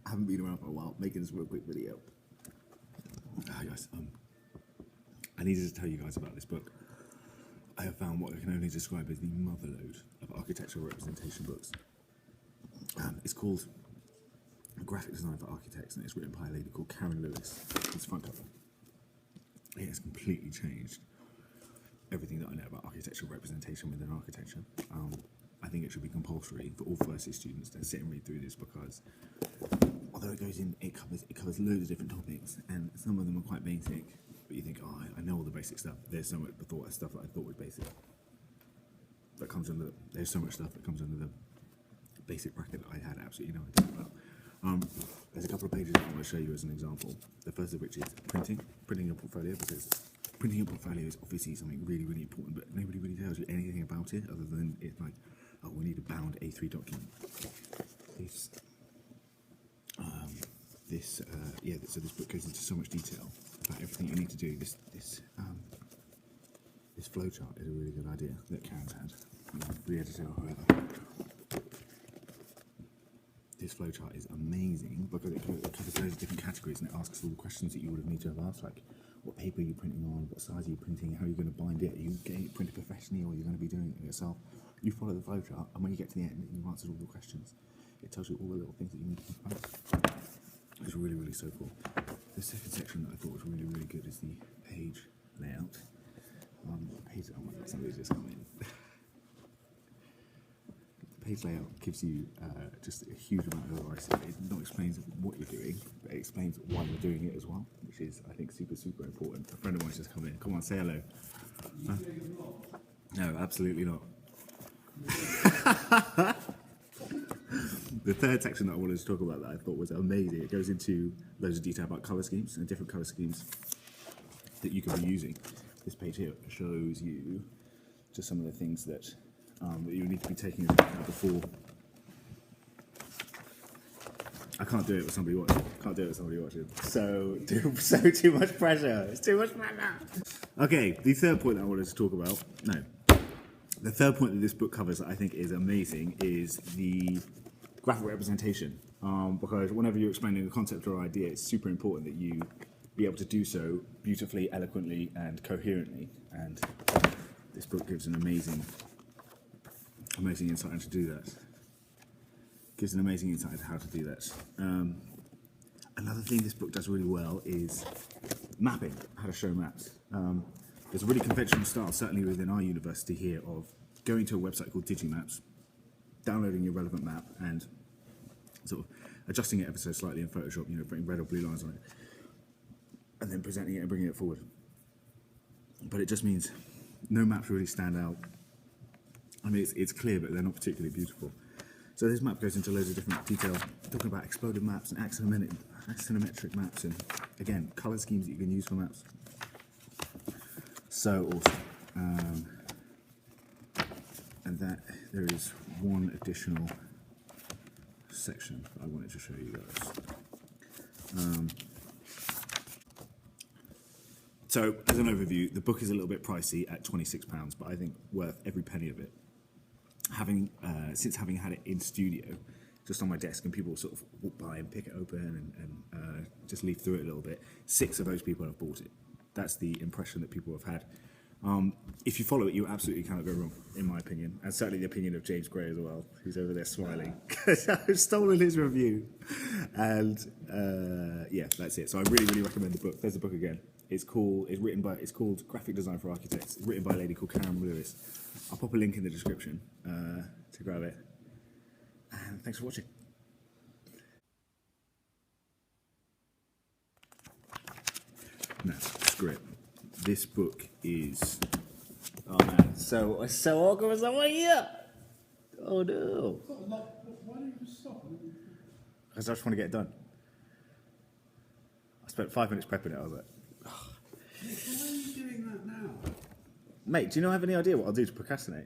haven't been around for a while, making this real quick video. Guys, I needed to tell you guys about this book. I have found what I can only describe as the motherlode of architectural representation books. It's called Graphic Design for Architects, and it's written by a lady called Karen Lewis. It's front cover. It has completely changed everything that I know about architectural representation within architecture. I think it should be compulsory for all first year students to sit and read through this, because although it covers loads of different topics, and some of them are quite basic, but you think, oh, I know all the basic stuff. There's so much stuff that I thought was basic that comes under. There's so much stuff that comes under the basic bracket that I had absolutely no idea about. There's a couple of pages I want to show you as an example. The first of which is printing your portfolio, because printing your portfolio is obviously something really, really important, but nobody really tells you anything about it other than it's like, oh, we need a bound A3 document. So this book goes into so much detail about everything you need to do. This flowchart is a really good idea that Karen's had. The editor or whoever. This flowchart is amazing because it covers loads of different categories, and it asks all the questions that you would have need to have asked, like what paper are you printing on, what size are you printing, how are you going to bind it, are you getting it printed professionally, or are you going to be doing it yourself? You follow the flowchart, and when you get to the end and you've answered all the questions, it tells you all the little things that you need to think about. It's really, really so cool. The second section that I thought was really, really good is the page layout. Somebody just come in. The page layout gives you just a huge amount of advice. It not explains what you're doing, but it explains why you're doing it as well, which is, I think, super, super important. A friend of mine's just come in. Come on, say hello. No, absolutely not. The third section that I wanted to talk about that I thought was amazing, it goes into loads of detail about colour schemes and different colour schemes that you can be using. This page here shows you just some of the things that you need to be taking into account before. I can't do it with somebody watching. So too much pressure. It's too much pressure. Okay, the third point that I wanted to talk about. The third point that this book covers that I think is amazing is the graphic representation. Because whenever you're explaining a concept or idea, it's super important that you be able to do so beautifully, eloquently, and coherently. And this book gives an amazing insight into do that. Gives an amazing insight into how to do that. Another thing this book does really well is mapping, how to show maps. There's a really conventional style, certainly within our university here, of going to a website called Digimaps, downloading your relevant map, and sort of adjusting it ever so slightly in Photoshop, putting red or blue lines on it, and then presenting it and bringing it forward. But it just means no maps really stand out. I mean, it's clear, but they're not particularly beautiful. So this map goes into loads of different detail, talking about exploded maps and axonometric maps, and again, colour schemes that you can use for maps. So awesome. And that there is one additional section that I wanted to show you guys. So as an overview, the book is a little bit pricey at £26, but I think worth every penny of it. Since having had it in studio, just on my desk, and people sort of walk by and pick it open and just leaf through it a little bit, 6 of those people have bought it. That's the impression that people have had. If you follow it, you absolutely cannot go wrong, in my opinion, and certainly the opinion of James Gray as well, who's over there smiling, because I've stolen his review. And yeah, that's it. So I really, really recommend the book. There's the book again. It's called Graphic Design for Architects. It's written by a lady called Karen Lewis. I'll pop a link in the description to grab it. And thanks for watching. Now, script. This book is, oh man, so awkward with someone here. Oh no. Why don't you just stop? Because I just want to get it done. I spent 5 minutes prepping it. I was like, why are you doing that now? mate, do you not have any idea what I'll do to procrastinate?